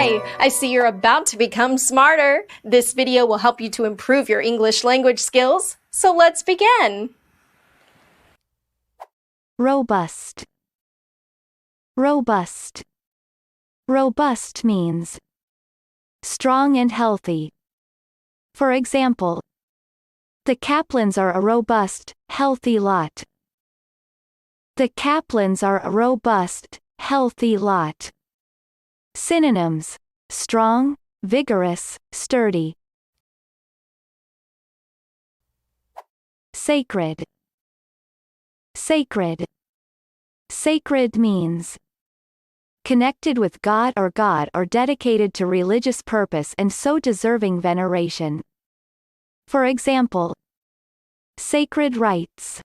Hi! I see you're about to become smarter. This video will help you to improve your English language skills. So let's begin. Robust. Robust. Robust means strong and healthy. For example, the Kaplans are a robust, healthy lot. The Kaplans are a robust, healthy lot. Synonyms: strong, vigorous, sturdy. Sacred. Sacred. Sacred means connected with God or dedicated to religious purpose and so deserving veneration. For example, sacred rites.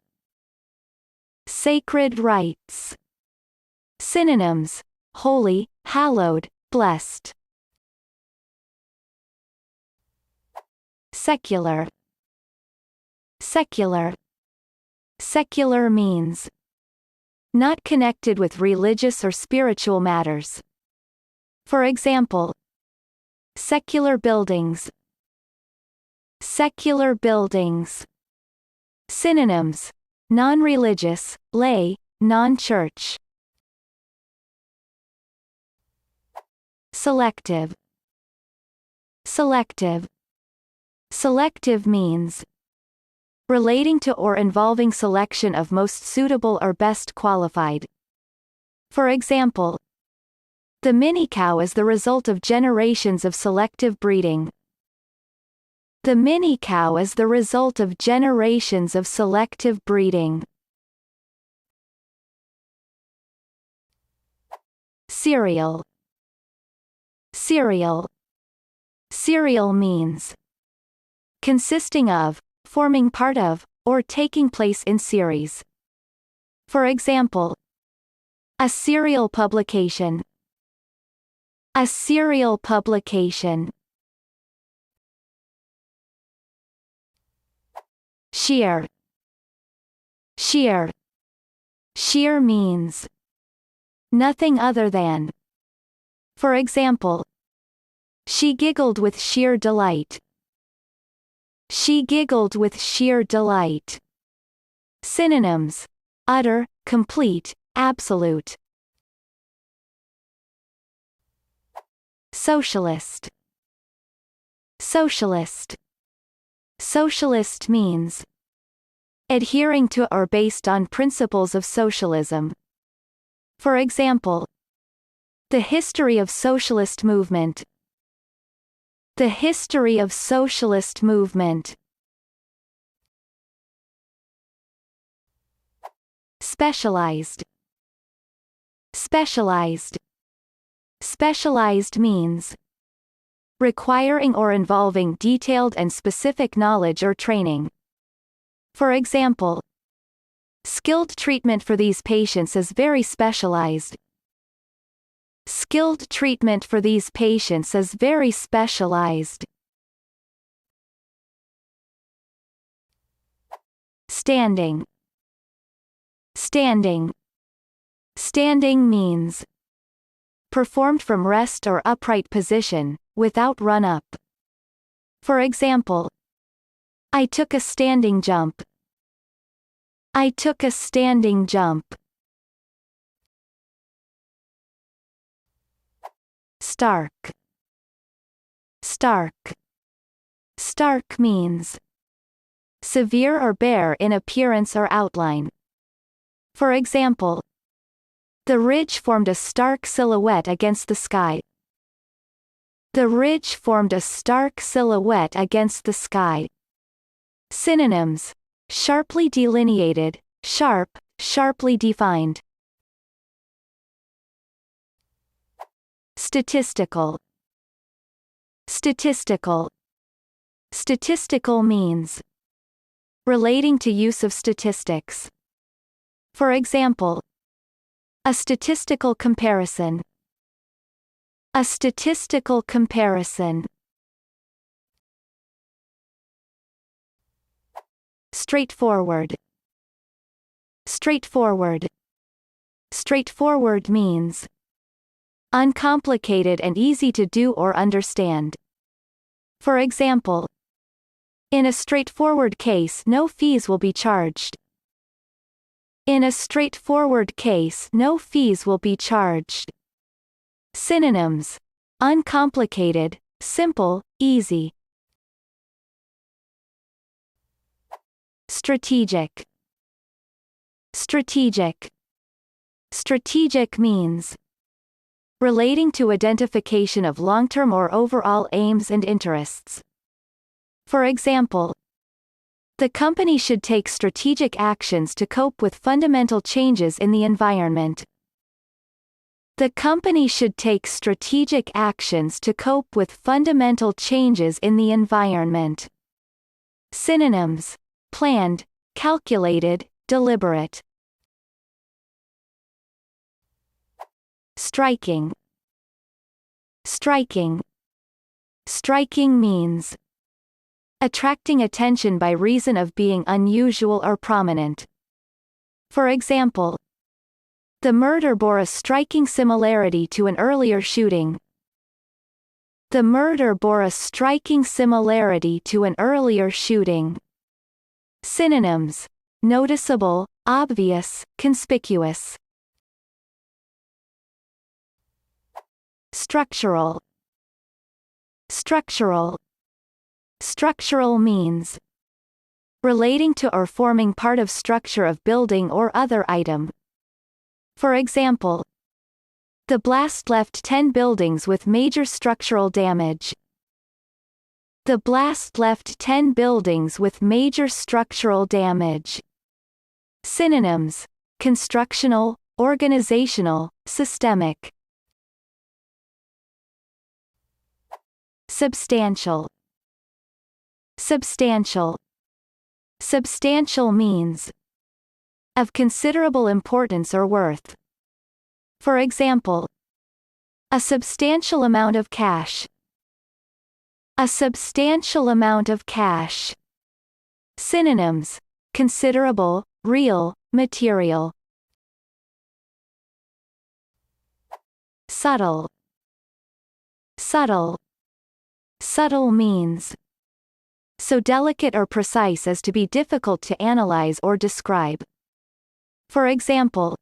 Sacred rites. Synonyms: holy, hallowed, blessed. Secular. Secular. Secular means not connected with religious or spiritual matters. For example, secular buildings. Secular buildings. Synonyms: non-religious, lay, non-church. Selective. Selective. Selective means relating to or involving selection of most suitable or best qualified. For example, the mini cow is the result of generations of selective breeding. The mini cow is the result of generations of selective breeding. Serial. Serial. Serial means consisting of, forming part of, or taking place in series. For example, a serial publication. A serial publication. Sheer. Sheer. Sheer means nothing other than. For example, she giggled with sheer delight. She giggled with sheer delight. Synonyms: utter, complete, absolute. Socialist. Socialist. Socialist means adhering to or based on principles of socialism. For example, the history of socialist movement. The history of socialist movement. Specialized. Specialized. Specialized means requiring or involving detailed and specific knowledge or training. For example, skilled treatment for these patients is very specialized. Skilled treatment for these patients is very specialized. Standing. Standing. Standing means performed from rest or upright position, without run-up. For example, I took a standing jump. I took a standing jump. Stark. Stark. Stark means severe or bare in appearance or outline. For example, the ridge formed a stark silhouette against the sky. The ridge formed a stark silhouette against the sky. Synonyms: sharply delineated, sharp, sharply defined. Statistical. Statistical. Statistical means relating to use of statistics. For example, a statistical comparison. A statistical comparison. Straightforward. Straightforward. Straightforward means uncomplicated and easy to do or understand. For example, in a straightforward case, no fees will be charged. In a straightforward case, no fees will be charged. Synonyms: uncomplicated, simple, easy. Strategic. Strategic. Strategic means relating to identification of long-term or overall aims and interests. For example, the company should take strategic actions to cope with fundamental changes in the environment. The company should take strategic actions to cope with fundamental changes in the environment. Synonyms: planned, calculated, deliberate. Striking. Striking. Striking means attracting attention by reason of being unusual or prominent. For example, the murder bore a striking similarity to an earlier shooting. The murder bore a striking similarity to an earlier shooting. Synonyms: noticeable, obvious, conspicuous. Structural. Structural. Structural means relating to or forming part of structure of building or other item. For example, the blast left 10 buildings with major structural damage. The blast left 10 buildings with major structural damage. Synonyms: constructional, organizational, systemic. Substantial. Substantial. Substantial means of considerable importance or worth. For example, a substantial amount of cash. A substantial amount of cash. Synonyms: considerable, real, material. Subtle. Subtle. Subtle means so delicate or precise as to be difficult to analyze or describe. For example,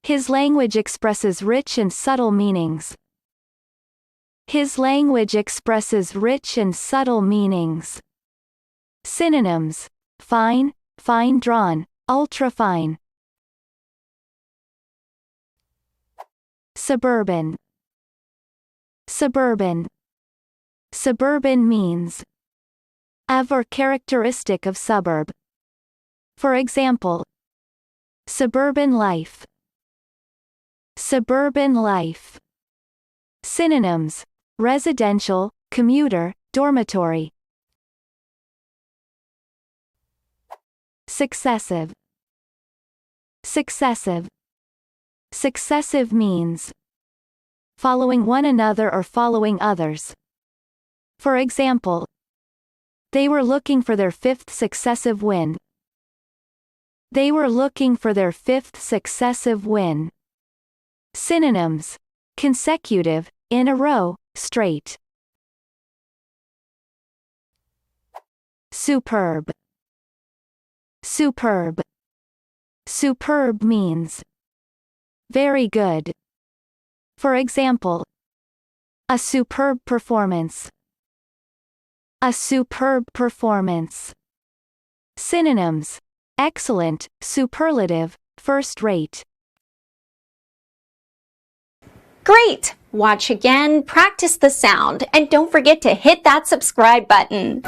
his language expresses rich and subtle meanings. His language expresses rich and subtle meanings. Synonyms: fine, fine drawn, ultra-fine. Suburban. Suburban. Suburban means of or characteristic of suburb. For example, suburban life. Suburban life. Synonyms: residential, commuter, dormitory. Successive. Successive. Successive means following one another or following others. For example, they were looking for their 5th successive win. They were looking for their 5th successive win. Synonyms: consecutive, in a row, straight. Superb. Superb. Superb means very good. For example, a superb performance. A superb performance. Synonyms: excellent, superlative, first-rate. Great! Watch again, practice the sound, and don't forget to hit that subscribe button.